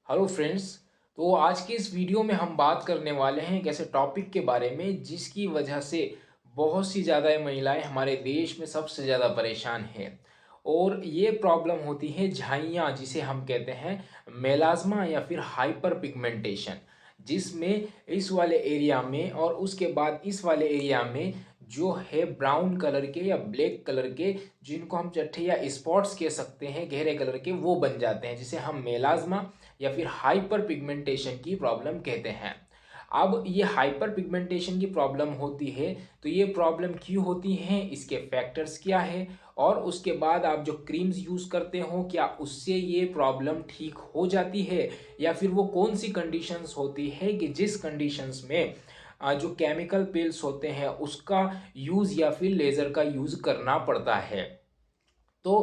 Hello friends. तो आज की इस वीडियो में हम बात करने वाले हैं एक ऐसे टॉपिक के बारे में जिसकी वजह से बहुत सी ज़्यादा महिलाएं हमारे देश में सबसे ज़्यादा परेशान हैं। और ये प्रॉब्लम होती है झाइयाँ, जिसे हम कहते हैं मेलाज्मा या फिर हाइपर पिगमेंटेशन, जिसमें इस वाले एरिया में और उसके बाद इस वाले एरिया में जो है ब्राउन कलर के या ब्लैक कलर के, जिनको हम चट्टे या स्पॉट्स कह सकते हैं गहरे कलर के, वो बन जाते हैं, जिसे हम मेलाज्मा या फिर हाइपर पिगमेंटेशन की प्रॉब्लम कहते हैं। अब ये हाइपर पिगमेंटेशन की प्रॉब्लम होती है, तो ये प्रॉब्लम क्यों होती है, इसके फैक्टर्स क्या है, और उसके बाद आप जो क्रीम्स यूज़ करते हो क्या उससे ये प्रॉब्लम ठीक हो जाती है, या फिर वो कौन सी कंडीशंस होती है कि जिस कंडीशंस में जो केमिकल पिल्स होते हैं उसका यूज़ या फिर लेज़र का यूज़ करना पड़ता है। तो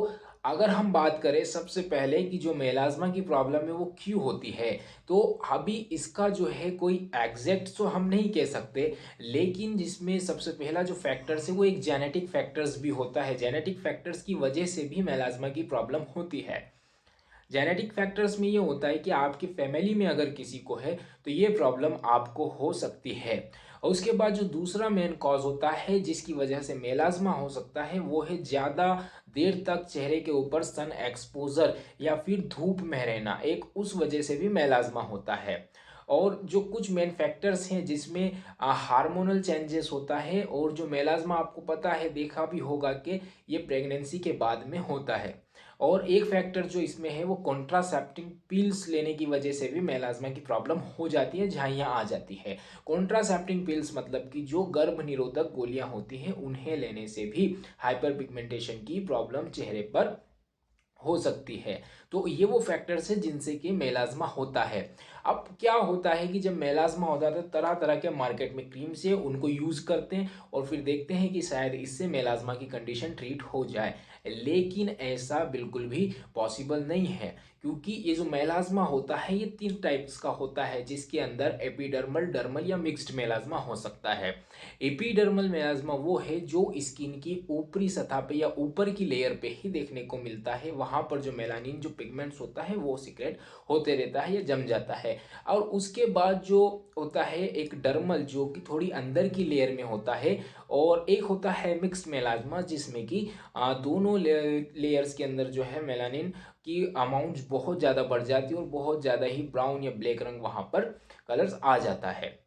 अगर हम बात करें सबसे पहले कि जो मेलाज्मा की प्रॉब्लम है वो क्यों होती है, तो अभी इसका जो है कोई एग्जैक्ट तो हम नहीं कह सकते, लेकिन जिसमें सबसे पहला जो फैक्टर्स है वो एक जेनेटिक फैक्टर्स भी होता है। जेनेटिक फैक्टर्स की वजह से भी मेलाज्मा की प्रॉब्लम होती है। जेनेटिक फैक्टर्स में ये होता है कि आपकी फैमिली में अगर किसी को है तो ये प्रॉब्लम आपको हो सकती है। और उसके बाद जो दूसरा मेन कॉज होता है जिसकी वजह से मेलाज्मा हो सकता है वो है ज़्यादा देर तक चेहरे के ऊपर सन एक्सपोजर या फिर धूप में रहना, एक उस वजह से भी मेलाज्मा होता है। और जो कुछ मेन फैक्टर्स हैं जिसमें हार्मोनल चेंजेस होता है, और जो मेलाज्मा आपको पता है, देखा भी होगा कि ये प्रेगनेंसी के बाद में होता है। और एक फैक्टर जो इसमें है वो कॉन्ट्रासेप्टिव पिल्स लेने की वजह से भी मेलाज्मा की प्रॉब्लम हो जाती है, झाइयाँ आ जाती है। कॉन्ट्रासेप्टिव पिल्स मतलब कि जो गर्भ निरोधक गोलियां होती हैं उन्हें लेने से भी हाइपर पिगमेंटेशन की प्रॉब्लम चेहरे पर हो सकती है। तो ये वो फैक्टर्स हैं जिनसे कि मेलाज्मा होता है। अब क्या होता है कि जब मेलाज्मा होता है तो तरह तरह के मार्केट में क्रीम्स है उनको यूज़ करते हैं और फिर देखते हैं कि शायद इससे मेलाज्मा की कंडीशन ट्रीट हो जाए, लेकिन ऐसा बिल्कुल भी पॉसिबल नहीं है। क्योंकि ये जो मेलाज्मा होता है ये तीन टाइप्स का होता है, जिसके अंदर एपिडर्मल, डर्मल या मिक्स्ड मेलाज्मा हो सकता है। एपिडर्मल मेलाज्मा वो है जो स्किन की ऊपरी सतह पे या ऊपर की लेयर पे ही देखने को मिलता है, वहां पर जो मेलानिन जो पिगमेंट्स होता है वो सिक्रेट होते रहता है या जम जाता है। और उसके बाद जो होता है एक डर्मल जो कि थोड़ी अंदर की लेयर में होता है, और एक होता है मिक्स्ड मेलाज्मा जिसमें कि दोनों लेयर्स के अंदर जो है मेलानिन की अमाउंट बहुत ज़्यादा बढ़ जाती है और बहुत ज़्यादा ही ब्राउन या ब्लैक रंग वहाँ पर कलर्स आ जाता है।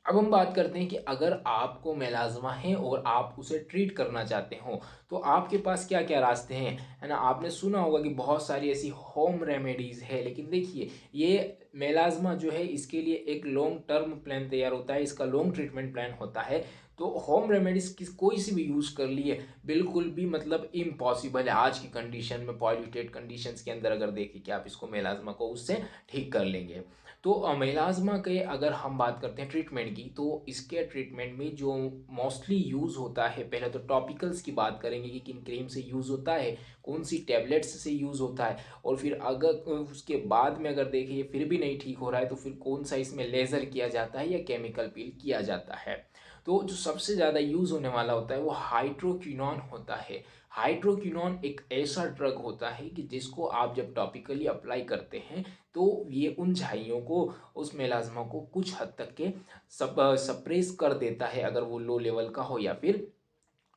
अब हम बात करते हैं कि अगर आपको मेलाज्मा है और आप उसे ट्रीट करना चाहते हो तो आपके पास क्या क्या रास्ते हैं, है ना। आपने सुना होगा कि बहुत सारी ऐसी होम रेमेडीज़ है, लेकिन देखिए ये मेलाज्मा जो है इसके लिए एक लॉन्ग टर्म प्लान तैयार होता है, इसका लॉन्ग ट्रीटमेंट प्लान होता है। तो होम रेमेडीज़ किस कोई सी भी यूज़ कर लिए बिल्कुल भी मतलब इम्पॉसिबल है आज की कंडीशन में, पॉल्यूटेड कंडीशंस के अंदर अगर देखें कि आप इसको मेलाज्मा को उससे ठीक कर लेंगे। तो मेलाज्मा के अगर हम बात करते हैं ट्रीटमेंट की, तो इसके ट्रीटमेंट में जो मोस्टली यूज़ होता है, पहले तो टॉपिकल्स की बात करेंगे कि किन क्रीम से यूज़ होता है, कौन सी टैबलेट्स से यूज़ होता है, और फिर अगर उसके बाद में अगर देखिए फिर भी नहीं ठीक हो रहा है तो फिर कौन सा इसमें लेज़र किया जाता है या केमिकल पील किया जाता है। तो जो सबसे ज़्यादा यूज़ होने वाला होता है वो हाइड्रोक्विनोन होता है। हाइड्रोक्विनोन एक ऐसा ड्रग होता है कि जिसको आप जब टॉपिकली अप्लाई करते हैं तो ये उन झाइयों को, उस मेलाज्मा को कुछ हद तक के सप्रेस कर देता है, अगर वो लो लेवल का हो या फिर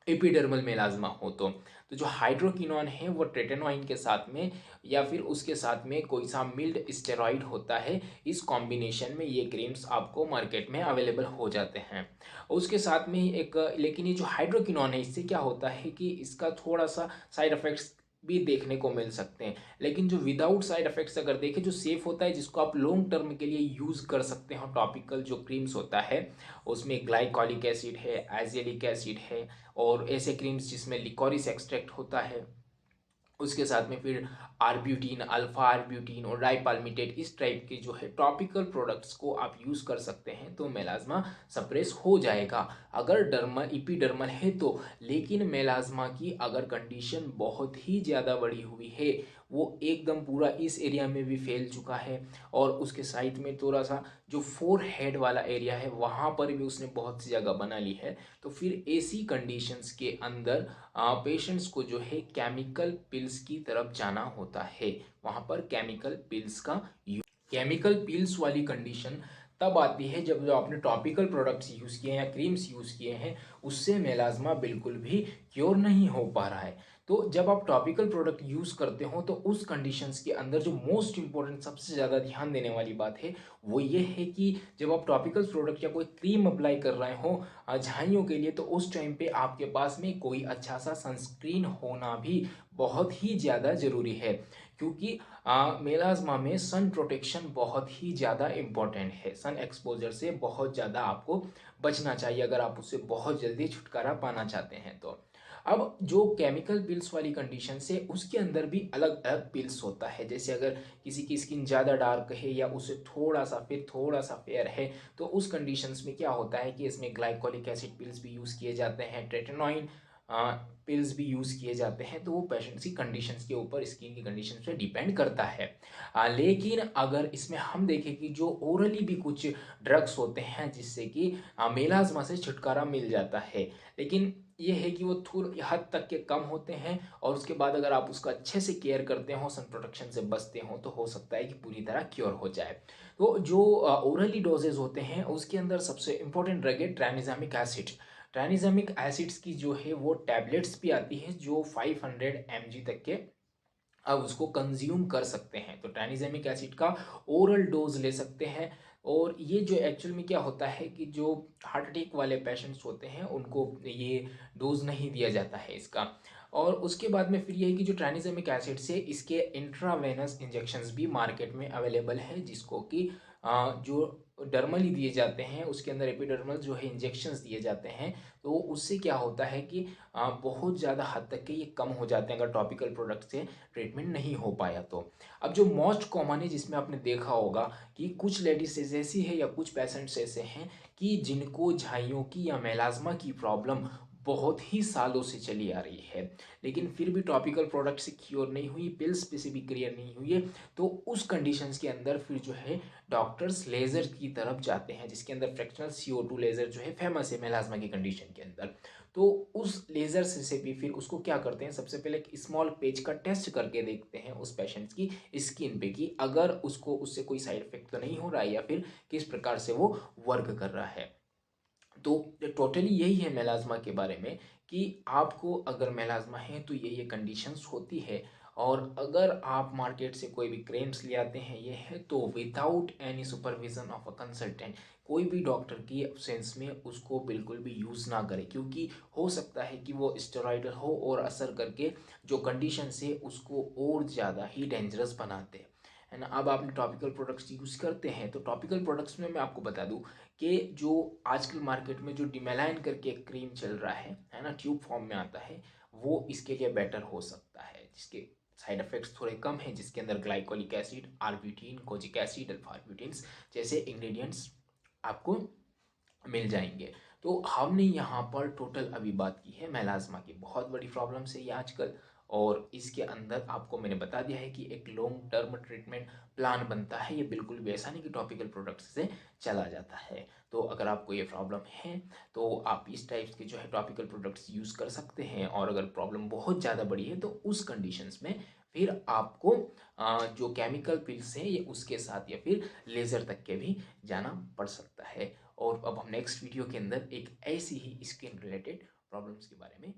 एपिडर्मल मेलाज्मा हो तो जो हाइड्रोक्विनोन है वो ट्रेटेनोइन के साथ में या फिर उसके साथ में कोई सा मिल्ड स्टेरॉइड होता है, इस कॉम्बिनेशन में ये क्रीम्स आपको मार्केट में अवेलेबल हो जाते हैं। उसके साथ में ही एक, लेकिन ये जो हाइड्रोक्विनोन है इससे क्या होता है कि इसका थोड़ा सा साइड इफेक्ट्स भी देखने को मिल सकते हैं, लेकिन जो विदाउट साइड इफेक्ट्स अगर देखें जो सेफ होता है, जिसको आप लॉन्ग टर्म के लिए यूज़ कर सकते हो, टॉपिकल जो क्रीम्स होता है उसमें ग्लाइकोलिक एसिड है, एजेलिक एसिड है, और ऐसे क्रीम्स जिसमें लिकोरिस एक्सट्रैक्ट होता है, उसके साथ में फिर आर्ब्यूटिन, अल्फा आर्ब्यूटिन और डाइपाल्मिटेट, इस टाइप के जो है टॉपिकल प्रोडक्ट्स को आप यूज़ कर सकते हैं, तो मेलाज्मा सप्रेस हो जाएगा अगर डर्मल इपीडर्मल है तो। लेकिन मेलाज्मा की अगर कंडीशन बहुत ही ज़्यादा बड़ी हुई है, वो एकदम पूरा इस एरिया में भी फैल चुका है, और उसके साइड में थोड़ा सा जो फोर हेड वाला एरिया है वहाँ पर भी उसने बहुत सी जगह बना ली है, तो फिर ऐसी कंडीशंस के अंदर पेशेंट्स को जो है केमिकल पिल्स की तरफ जाना होता है, वहाँ पर केमिकल पिल्स का यूज। केमिकल पील्स वाली कंडीशन तब आती है जब जो आपने टॉपिकल प्रोडक्ट्स यूज़ किए हैं या क्रीम्स यूज़ किए हैं, उससे मेलाज़्मा बिल्कुल भी क्योर नहीं हो पा रहा है। तो जब आप टॉपिकल प्रोडक्ट यूज़ करते हो तो उस कंडीशंस के अंदर जो मोस्ट इम्पोर्टेंट सबसे ज़्यादा ध्यान देने वाली बात है, वो ये है कि जब आप टॉपिकल प्रोडक्ट या कोई क्रीम अप्लाई कर रहे हो झाइयों के लिए, तो उस टाइम पे आपके पास में कोई अच्छा सा सनस्क्रीन होना भी बहुत ही ज़्यादा ज़रूरी है। क्योंकि मेलाज़्मा में सन प्रोटेक्शन बहुत ही ज़्यादा इम्पॉर्टेंट है। सन एक्सपोज़र से बहुत ज़्यादा आपको बचना चाहिए अगर आप उससे बहुत जल्दी छुटकारा पाना चाहते हैं तो। अब जो केमिकल पील्स वाली कंडीशंस है, उसके अंदर भी अलग-अलग पील्स होता है। जैसे अगर किसी की स्किन ज़्यादा डार्क है या उससे थोड़ा-सा फेयर है, तो उस कंडीशंस में क्या होता है कि इसमें ग्लाइकोलिक एसिड पिल्स भी यूज़ किए जाते हैं, ट्रेटेनॉइन पिल्स भी यूज़ किए जाते हैं। तो वो पेशेंट्स की कंडीशंस के ऊपर, स्किन की कंडीशंस पे डिपेंड करता है। लेकिन अगर इसमें हम देखें कि जो ओरली भी कुछ ड्रग्स होते हैं जिससे कि मेलाज़्मा से छुटकारा मिल जाता है। लेकिन ये है कि वो थोड़ी हद तक के कम होते हैं और उसके बाद अगर आप उसका अच्छे से केयर करते हो, सन प्रोटेक्शन से बचते हो, तो हो सकता है कि पूरी तरह क्योर हो जाए। तो जो ओरली डोजेज़ होते हैं उसके अंदर सबसे इम्पोर्टेंट ड्रग है ट्राइनेज़ामिक एसिड। ट्राइनेज़ामिक एसिड्स की जो है वो टैबलेट्स भी आती है जो 500 mg तक के आप उसको कंज्यूम कर सकते हैं। तो ट्राइनेज़ेमिक एसिड का ओरल डोज ले सकते हैं। और ये जो एक्चुअल में क्या होता है कि जो हार्ट अटैक वाले पेशेंट्स होते हैं उनको ये डोज नहीं दिया जाता है इसका। और उसके बाद में फिर ये है कि जो ट्राइनेज़ेमिक एसिड से इसके इंट्रावेनस इंजेक्शंस भी मार्केट में अवेलेबल है, जिसको कि जो डर्मली दिए जाते हैं उसके अंदर एपिडर्मल जो है इंजेक्शंस दिए जाते हैं। तो उससे क्या होता है कि बहुत ज़्यादा हद तक के ये कम हो जाते हैं अगर टॉपिकल प्रोडक्ट से ट्रीटमेंट नहीं हो पाया तो। अब जो मोस्ट कॉमन है जिसमें आपने देखा होगा कि कुछ लेडीज ऐसी है या कुछ पेशेंट्स ऐसे हैं कि जिनको झाइयों की या मेलाज़्मा की प्रॉब्लम बहुत ही सालों से चली आ रही है, लेकिन फिर भी टॉपिकल प्रोडक्ट से क्योर नहीं हुई, पिल्स पे से भी क्लियर नहीं हुई है। तो उस कंडीशंस के अंदर फिर जो है डॉक्टर्स लेज़र की तरफ जाते हैं, जिसके अंदर फ्रैक्शनल CO2 लेज़र जो है फेमस है मेलाज़्मा की कंडीशन के अंदर। तो उस लेज़र से भी फिर उसको क्या करते हैं, सबसे पहले एक स्मॉल पेज का टेस्ट करके देखते हैं उस पेशेंट्स की स्किन पे कि अगर उसको उससे कोई साइड इफेक्ट तो नहीं हो रहा है या फिर किस प्रकार से वो वर्क कर रहा है। तो टोटली यही है मेलाज़्मा के बारे में कि आपको अगर मेलाज़्मा है तो ये कंडीशंस होती है। और अगर आप मार्केट से कोई भी क्रीम्स ले आते हैं ये है तो without any supervision of a consultant, कोई भी डॉक्टर की एब्सेंस में उसको बिल्कुल भी यूज़ ना करें, क्योंकि हो सकता है कि वो स्टेरॉइडल हो और असर करके जो कंडीशन है उसको और ज़्यादा ही डेंजरस बनाते हैं, है ना। अब आपने टॉपिकल प्रोडक्ट्स यूज़ करते हैं तो टॉपिकल प्रोडक्ट्स में मैं आपको बता दूं कि जो आजकल मार्केट में जो डिमेलाइन करके एक क्रीम चल रहा है ना, ट्यूब फॉर्म में आता है, वो इसके लिए बेटर हो सकता है, जिसके साइड इफेक्ट्स थोड़े कम हैं, जिसके अंदर glycolic acid, arbutin, kojic acid, alpha arbutins जैसे इंग्रेडिएंट्स आपको मिल जाएंगे। तो हमने यहाँ पर टोटल अभी बात की है मेलाज़्मा की, बहुत बड़ी प्रॉब्लम है ये आजकल। और इसके अंदर आपको मैंने बता दिया है कि एक लॉन्ग टर्म ट्रीटमेंट प्लान बनता है, ये बिल्कुल भी ऐसा नहीं कि टॉपिकल प्रोडक्ट्स से चला जाता है। तो अगर आपको ये प्रॉब्लम है तो आप इस टाइप्स के जो है टॉपिकल प्रोडक्ट्स यूज़ कर सकते हैं। और अगर प्रॉब्लम बहुत ज़्यादा बड़ी है तो उस कंडीशंस में फिर आपको जो केमिकल पिल्स हैं ये उसके साथ या फिर लेज़र तक के भी जाना पड़ सकता है। और अब हम नेक्स्ट वीडियो के अंदर एक ऐसी ही स्किन रिलेटेड प्रॉब्लम्स के बारे में